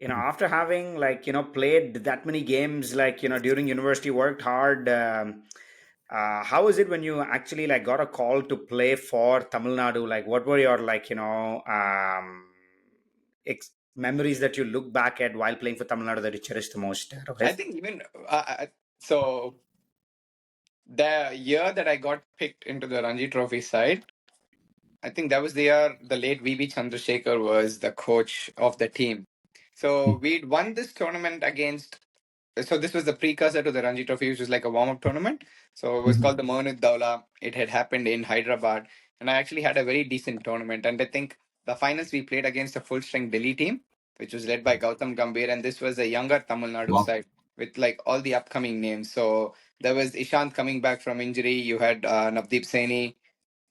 After having played that many games, during university, worked hard. How is it when you actually got a call to play for Tamil Nadu? Like, what were your memories that you look back at while playing for Tamil Nadu that you cherish the most, I Rohit? think even so, the year that I got picked into the Ranji Trophy side, I think that was the year the late VB Chandrasekhar was the coach of the team. So we'd won this tournament against. So this was the precursor to the Ranji Trophy, which was like a warm-up tournament. So it was called the Mohunud Daula. It had happened in Hyderabad, and I actually had a very decent tournament. And I think the finals we played against a full-strength Delhi team, which was led by Gautam Gambhir, and this was a younger Tamil Nadu Wow. side with like all the upcoming names. So there was Ishant coming back from injury. You had Navdeep Saini,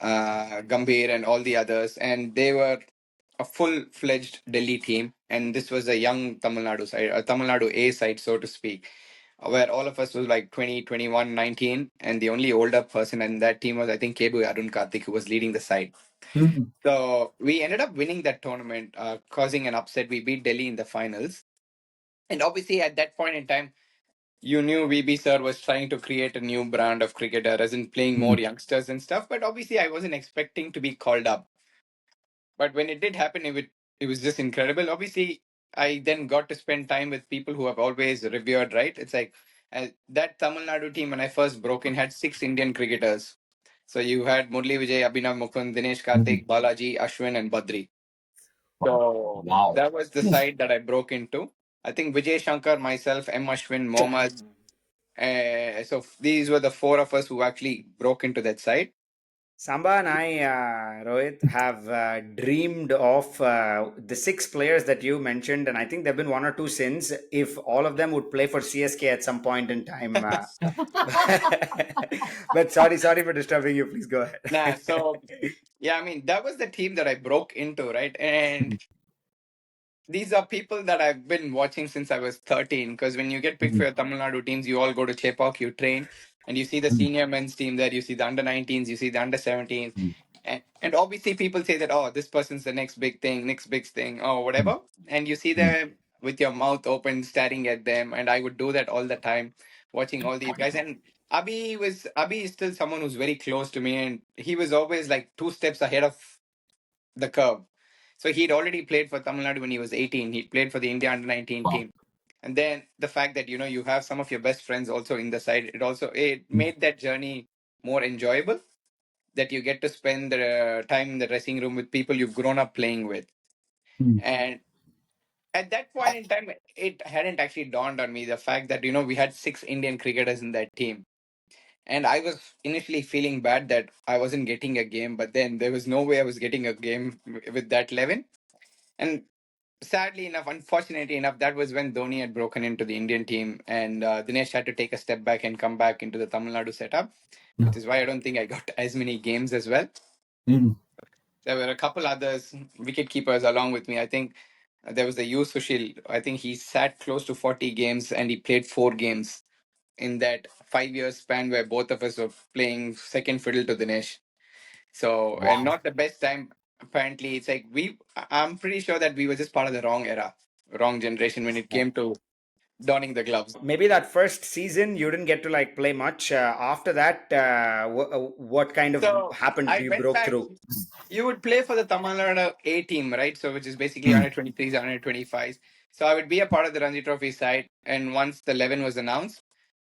Gambhir, and all the others, and they were a full-fledged Delhi team, and this was a young Tamil Nadu side, a Tamil Nadu A side, so to speak, where all of us was like 20, 21, 19, and the only older person in that team was, I think, Kebu Arun Karthik, who was leading the side. Mhm. So we ended up winning that tournament, causing an upset. We beat Delhi in the finals. And obviously, at that point in time, you knew VB sir was trying to create a new brand of cricketer, as in playing more youngsters and stuff. But obviously, I wasn't expecting to be called up. But when it did happen, it was just incredible. Obviously, I then got to spend time with people who have always revered, right? It's like that Tamil Nadu team, when I first broke in, had six Indian cricketers. So you had Murali, Vijay, Abhinav Mukund, Dinesh Mhm. Karthik, Balaji, Ashwin, and Badri. So Wow. that was the side that I broke into. I think Vijay Shankar, myself, M. Ashwin, Mohammad. So these were the four of us who actually broke into that side. Samba and I, Rohit, have dreamed of the six players that you mentioned, and I think there have been one or two since. If all of them would play for CSK at some point in time, but sorry for disturbing you. Please go Nah, ahead. so yeah, I mean, that was the team that I broke into, right? And these are people that I've been watching since I was 13. Because when you get picked for your Tamil Nadu teams, you all go to Chepauk, you train, and you see the senior men's team there, you see the under 19s, you see the under 17s. And obviously, people say that, oh, this person's the next big thing, or whatever. And you see them with your mouth open, staring at them. And I would do that all the time, watching all these guys. And Abi is still someone who's very close to me, and he was always like two steps ahead of the curve. So he'd already played for Tamil Nadu when he was 18. He played for the India under 19 Wow. team. And then the fact that you have some of your best friends also in the side, it made that journey more enjoyable. That you get to spend the time in the dressing room with people you've grown up playing with. And at that point in time, it hadn't actually dawned on me the fact that we had six Indian cricketers in that team. And I was initially feeling bad that I wasn't getting a game, but then there was no way I was getting a game with that 11. And sadly enough, unfortunately enough, that was when Dhoni had broken into the Indian team, and Dinesh had to take a step back and come back into the Tamil Nadu setup, which is why I don't think I got as many games as well. There were a couple others wicket keepers along with me. I think there was the Yu Sushil. I think he sat close to 40 games and he played four games in that 5 year span where both of us were playing second fiddle to Dinesh. So, and Wow. not the best time. Apparently, it's like I'm pretty sure that we were just part of the wrong era, wrong generation when it came to donning the gloves. Maybe that first season you didn't get to play much. After that, what kind of So happened? I You went broke back. through. You would play for the Tamil Nadu A team, right? So, which is basically Mm. under 23s, under 25s. So I would be a part of the Ranji Trophy side. And once the 11 was announced,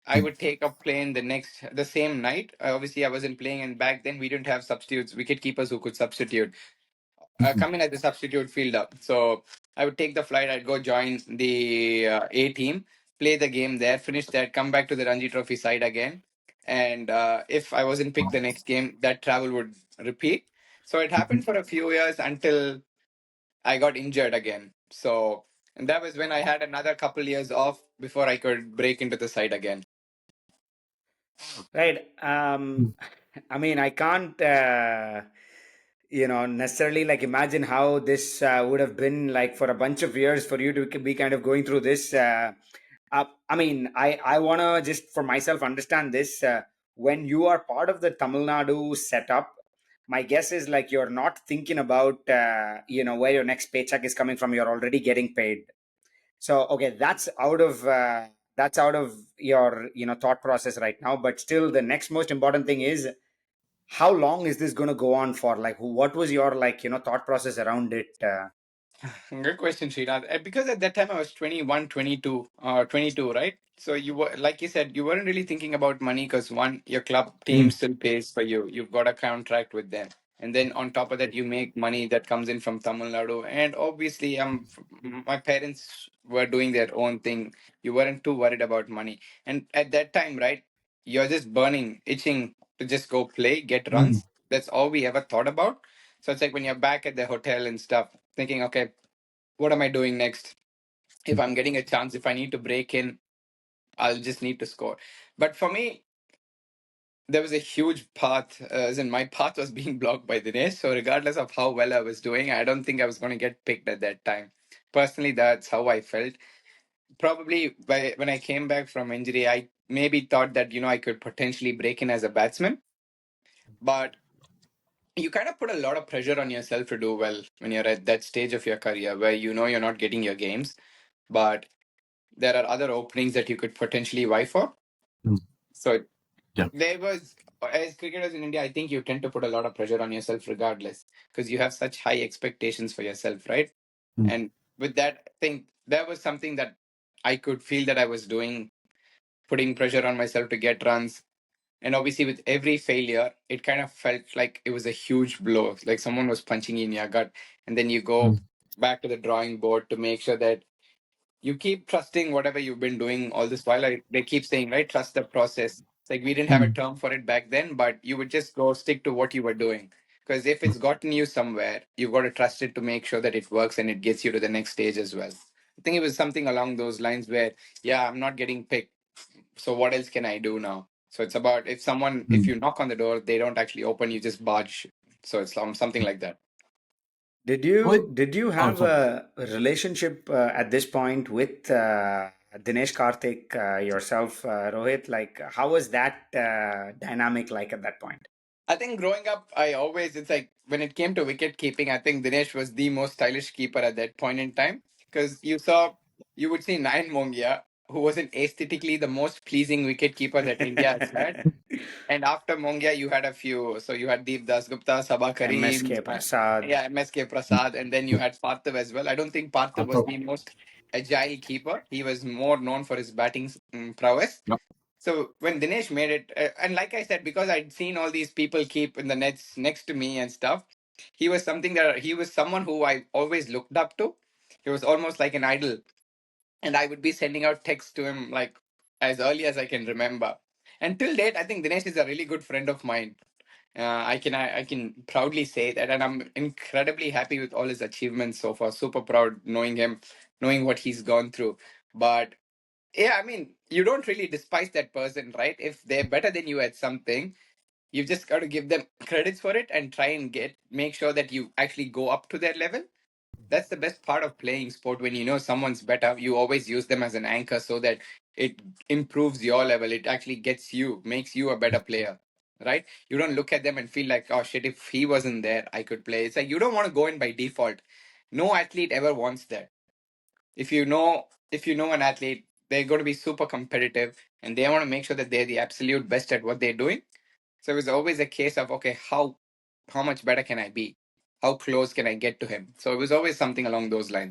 I would take up playing the same night. Obviously, I wasn't playing, and back then we didn't have substitutes, wicket keepers who could substitute. Come in as a substitute fielder. So I would take the flight. I'd go join the A team, play the game there, finish that, come back to the Ranji Trophy side again. And if I wasn't picked the next game, that travel would repeat. So it happened for a few years until I got injured again. So and that was when I had another couple years off before I could break into the side again. Right. I mean, I can't, necessarily imagine how this would have been like for a bunch of years for you to be kind of going through this. I mean, I want to just for myself understand this. When you are part of the Tamil Nadu setup, my guess is you're not thinking about, where your next paycheck is coming from. You're already getting paid. So okay, that's out of your thought process right now. But still, the next most important thing is how long is this going to go on for? Like, what was your thought process around it? Good question, Srinath. Because at that time I was 21, 22, 22, right? So you were, like you said, you weren't really thinking about money because one, your club team Mm, still pays for you. You've got a contract with them. And then on top of that, you make money that comes in from Tamil Nadu. And obviously, my parents were doing their own thing. You weren't too worried about money. And at that time, right, you're just burning, itching to just go play, get mm, runs. That's all we ever thought about. So it's like when you're back at the hotel and stuff, thinking, okay, what am I doing next? If I'm getting a chance, if I need to break in, I'll just need to score. But for me, there was a huge path, as in my path was being blocked by Dinesh. So regardless of how well I was doing, I don't think I was going to get picked at that time. Personally, that's how I felt. Probably when I came back from injury, I maybe thought that, I could potentially break in as a batsman. But you kind of put a lot of pressure on yourself to do well when you're at that stage of your career where you're not getting your games. But there are other openings that you could potentially vie for. Mm. So Yeah. there was, as cricketers in India, I think you tend to put a lot of pressure on yourself regardless because you have such high expectations for yourself, right? Mm. And with that, I think that was something that I could feel that I was doing, putting pressure on myself to get runs. And obviously, with every failure, it kind of felt like it was a huge blow, like someone was punching you in your gut. And then you go Mm. back to the drawing board to make sure that you keep trusting whatever you've been doing all this while. They keep saying, right, trust the process. It's like we didn't have a Mm. term for it back then, but you would just go stick to what you were doing. Because if it's gotten you somewhere, you've got to trust it to make sure that it works and it gets you to the next stage as well. I think it was something along those lines where, yeah, I'm not getting picked. So what else can I do now? So it's about if Mm. you knock on the door, they don't actually open, you just barge. So it's something like that. Did Wait. you Oh, have sorry. a relationship at this point with Dinesh Karthik yourself, Rohit? Like, how was that dynamic like at that point? I think growing up, it's like when it came to wicket keeping, I think Dinesh was the most stylish keeper at that point in time. Because you would see Nayan Mongia, who was an aesthetically the most pleasing wicket keeper that India has had. And after Mongia, you had a few. So you had Deep Das Gupta, Sabah Karim, MSK Prasad. yeah, MSK Prasad, and then you had Parthav as well. I don't think Parthav was Atop. the most agile keeper. He was more known for his batting prowess. Yep. So when Dinesh made it, and like I said, because I'd seen all these people keep in the nets next to me and stuff, he was someone who I always looked up to. He was almost like an idol, and I would be sending out texts to him like as early as I can remember. And till date, I think Dinesh is a really good friend of mine. I can proudly say that, and I'm incredibly happy with all his achievements so far. Super proud knowing him, knowing what he's gone through. But yeah, I mean, you don't really despise that person, right? If they're better than you at something, you've just got to give them credits for it and try and make sure that you actually go up to their level. That's the best part of playing sport. When you know someone's better, you always use them as an anchor so that it improves your level. It actually makes you a better player, right? You don't look at them and feel like, oh shit, if he wasn't there, I could play. It's like you don't want to go in by default. No athlete ever wants that. If you know an athlete, they're going to be super competitive and they want to make sure that they're the absolute best at what they're doing. So it was always a case of, okay, how much better can I be? How close can I get to him? So it was always something along those lines.